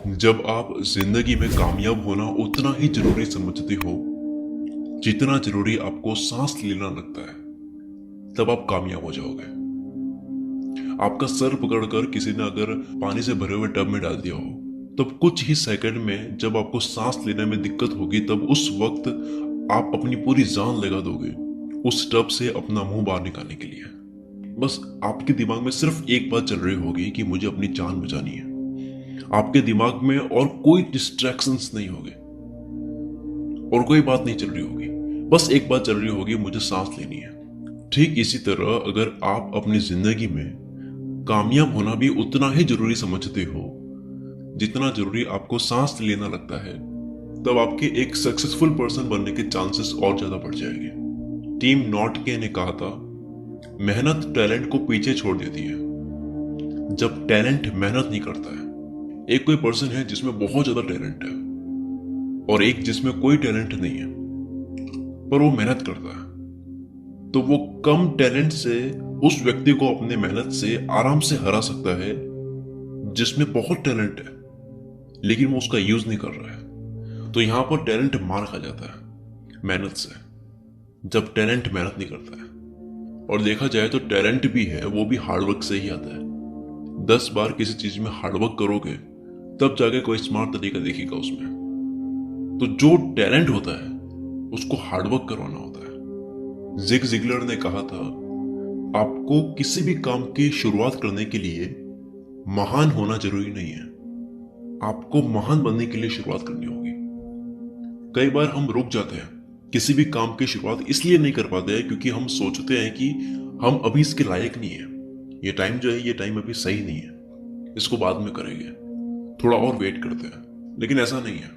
जब आप जिंदगी में कामयाब होना उतना ही जरूरी समझते हो जितना जरूरी आपको सांस लेना लगता है, तब आप कामयाब हो जाओगे। आपका सर पकड़कर किसी ने अगर पानी से भरे हुए टब में डाल दिया हो, तब कुछ ही सेकंड में जब आपको सांस लेने में दिक्कत होगी, तब उस वक्त आप अपनी पूरी जान लगा दोगे उस टब से अपना मुंह बाहर निकालने के लिए। बस आपके दिमाग में सिर्फ एक बात चल रही होगी कि मुझे अपनी जान बचानी है। आपके दिमाग में और कोई डिस्ट्रैक्शंस नहीं होंगे और कोई बात नहीं चल रही होगी, बस एक बात चल रही होगी, मुझे सांस लेनी है। ठीक इसी तरह अगर आप अपनी जिंदगी में कामयाब होना भी उतना ही जरूरी समझते हो जितना जरूरी आपको सांस लेना लगता है, तब आपके एक सक्सेसफुल पर्सन बनने के चांसेस और ज्यादा बढ़ जाएंगे। टीम नॉटके ने कहा था, मेहनत टैलेंट को पीछे छोड़ देती है। जब टैलेंट मेहनत नहीं करता है, एक कोई पर्सन है जिसमें बहुत ज्यादा टैलेंट है और एक जिसमें कोई टैलेंट नहीं है पर वो मेहनत करता है, तो वो कम टैलेंट से उस व्यक्ति को अपने मेहनत से आराम से हरा सकता है जिसमें बहुत टैलेंट है लेकिन वो उसका यूज नहीं कर रहा है। तो यहां पर टैलेंट मार खा जाता है मेहनत से, जब टैलेंट मेहनत नहीं करता है। और देखा जाए तो टैलेंट भी है, वो भी हार्डवर्क से ही आता है। 10 बार किसी चीज में हार्डवर्क करोगे तब जाके कोई स्मार्ट तरीका दिखेगा उसमें। तो जो टैलेंट होता है उसको हार्डवर्क करवाना होता है। जिग जिगलर ने कहा था, आपको किसी भी काम की शुरुआत करने के लिए महान होना जरूरी नहीं है, आपको महान बनने के लिए शुरुआत करनी होगी। कई बार हम रुक जाते हैं, किसी भी काम की शुरुआत इसलिए नहीं कर पाते हैं क्योंकि हम सोचते हैं कि हम अभी इसके लायक नहीं है, ये टाइम जो है ये टाइम अभी सही नहीं है, इसको बाद में करेंगे, थोड़ा और वेट करते हैं। लेकिन ऐसा नहीं है,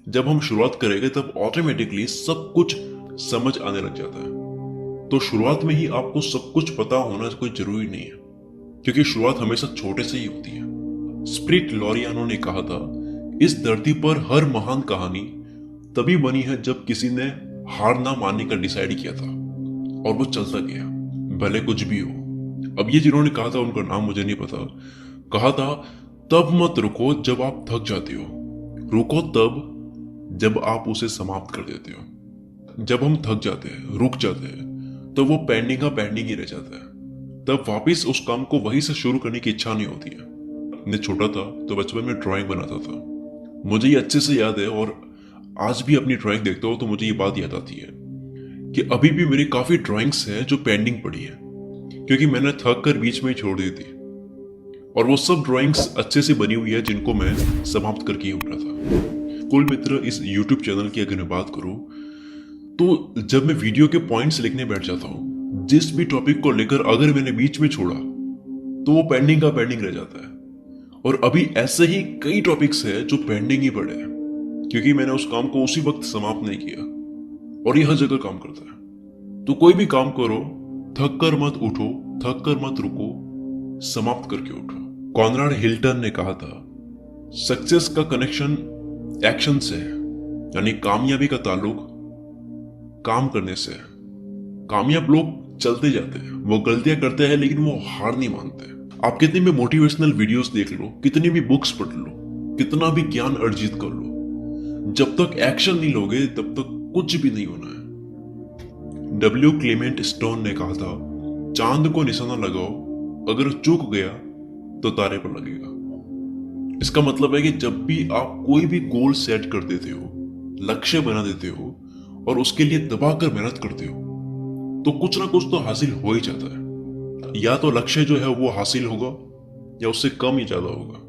जब हम शुरुआत करेंगे तब ऑटोमेटिकली सब कुछ समझ आने लग जाता है। तो शुरुआत में ही आपको सब कुछ पता होना कोई जरूरी नहीं है, क्योंकि शुरुआत हमेशा छोटे से ही होती है। स्प्रिट लॉरियानो ने कहा था, इस धरती पर हर महान कहानी तभी बनी है जब किसी ने हार ना मानने का डिसाइड किया था और वो चलता गया, भले कुछ भी हो। अब ये जिन्होंने कहा था उनका नाम मुझे नहीं पता। कहा था, तब मत रुको जब आप थक जाते हो, रुको तब जब आप उसे समाप्त कर देते हो। जब हम थक जाते हैं, रुक जाते हैं, तो वो पेंडिंग का पेंडिंग ही रह जाता है। तब वापस उस काम को वहीं से शुरू करने की इच्छा नहीं होती है। मैं छोटा था तो बचपन में ड्राइंग बनाता था, मुझे ये अच्छे से याद है। और आज भी अपनी ड्राइंग देखता हूँ तो मुझे ये बात याद आती है कि अभी भी मेरी काफी ड्राइंग्स हैं जो पेंडिंग पड़ी है, क्योंकि मैंने थक कर बीच में ही छोड़ दी थी। और वो सब ड्राइंग्स अच्छे से बनी हुई है जिनको मैं समाप्त करके ही उठा था। कुल मित्र, इस YouTube चैनल की अगर मैं बात करूं तो जब मैं वीडियो के पॉइंट्स लिखने बैठ जाता हूं, जिस भी टॉपिक को लेकर अगर मैंने बीच में छोड़ा तो वो पेंडिंग का पेंडिंग रह जाता है। और अभी ऐसे ही कई टॉपिक्स हैं जो पेंडिंग ही पड़े हैं, क्योंकि मैंने उस काम को उसी वक्त समाप्त नहीं किया। और ये हर जगह काम करता है। तो कोई भी काम करो, थक कर मत उठो, थक कर मत रुको, समाप्त करके उठो। कॉनराड हिल्टन ने कहा था, सक्सेस का कनेक्शन एक्शन से है, यानी कामयाबी का ताल्लुक काम करने से है। कामयाब लोग चलते जाते हैं, वो गलतियां करते हैं लेकिन वो हार नहीं मानते। आप कितनी भी मोटिवेशनल वीडियोस देख लो, कितनी भी बुक्स पढ़ लो, कितना भी ज्ञान अर्जित कर लो, जब तक एक्शन नहीं लोगे तब तक कुछ भी नहीं होना है। डब्ल्यू क्लेमेंट स्टोन ने कहा था, चांद को निशाना लगाओ, अगर चूक गया तो तारे पर लगेगा। इसका मतलब है कि जब भी आप कोई भी गोल सेट कर देते हो, लक्ष्य बना देते हो और उसके लिए दबाकर मेहनत करते हो, तो कुछ ना कुछ तो हासिल हो ही जाता है। या तो लक्ष्य जो है वो हासिल होगा या उससे कम ही ज्यादा होगा,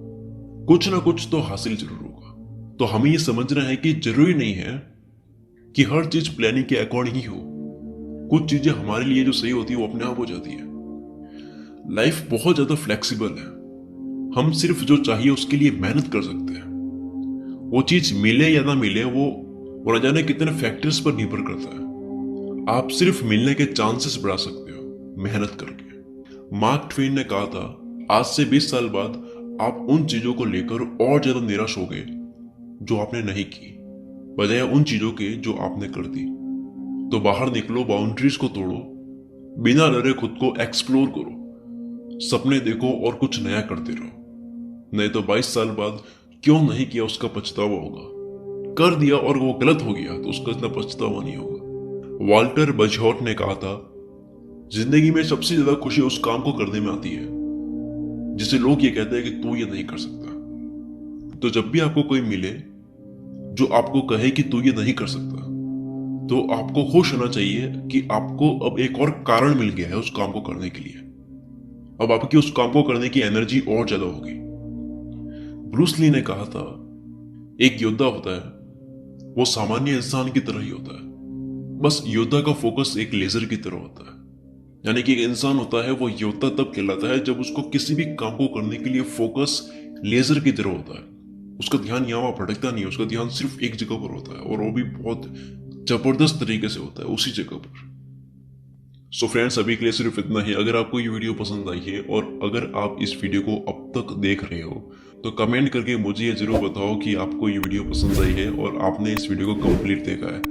कुछ ना कुछ तो हासिल जरूर होगा। तो हमें ये समझना है कि जरूरी नहीं है कि हर चीज प्लानिंग के अकॉर्डिंग ही हो। कुछ चीजें हमारे लिए जो सही होती है वो अपने आप हो जाती है। लाइफ बहुत ज्यादा फ्लेक्सिबल है, हम सिर्फ जो चाहिए उसके लिए मेहनत कर सकते हैं। वो चीज मिले या ना मिले वो न जाने कितने फैक्टर्स पर निर्भर करता है। आप सिर्फ मिलने के चांसेस बढ़ा सकते हो मेहनत करके। मार्क ट्वेन ने कहा था, आज से 20 साल बाद आप उन चीजों को लेकर और ज्यादा निराश होगे जो आपने नहीं की, बजाय उन चीजों के जो आपने कर दी। तो बाहर निकलो, बाउंड्रीज को तोड़ो, बिना डरे खुद को एक्सप्लोर करो, सपने देखो और कुछ नया करते रहो। नहीं तो 22 साल बाद क्यों नहीं किया उसका पछतावा होगा। कर दिया और वो गलत हो गया तो उसका इतना पछतावा नहीं होगा। वाल्टर बजहॉट ने कहा था, जिंदगी में सबसे ज्यादा खुशी उस काम को करने में आती है जिसे लोग ये कहते हैं कि तू ये नहीं कर सकता। तो जब भी आपको कोई मिले जो आपको कहे कि तू ये नहीं कर सकता, तो आपको खुश होना चाहिए कि आपको अब एक और कारण मिल गया है उस काम को करने के लिए। अब आपकी उस काम को करने की एनर्जी और ज्यादा होगी। ब्रूस ली ने कहा था, एक योद्धा होता है वो सामान्य इंसान की तरह ही होता है, बस योद्धा का फोकस एक लेजर की तरह होता है। यानी कि एक इंसान होता है वो योद्धा तब कहलाता है जब उसको किसी भी काम को करने के लिए फोकस लेजर की तरह होता है। उसका ध्यान यहाँ वहां भटकता नहीं है, उसका ध्यान सिर्फ एक जगह पर होता है और वो भी बहुत जबरदस्त तरीके से होता है उसी जगह पर। सो फ्रेंड्स, अभी के लिए सिर्फ इतना ही। अगर आपको ये वीडियो पसंद आई है और अगर आप इस वीडियो को अब तक देख रहे हो तो कमेंट करके मुझे ये जरूर बताओ कि आपको ये वीडियो पसंद आई है और आपने इस वीडियो को कंप्लीट देखा है।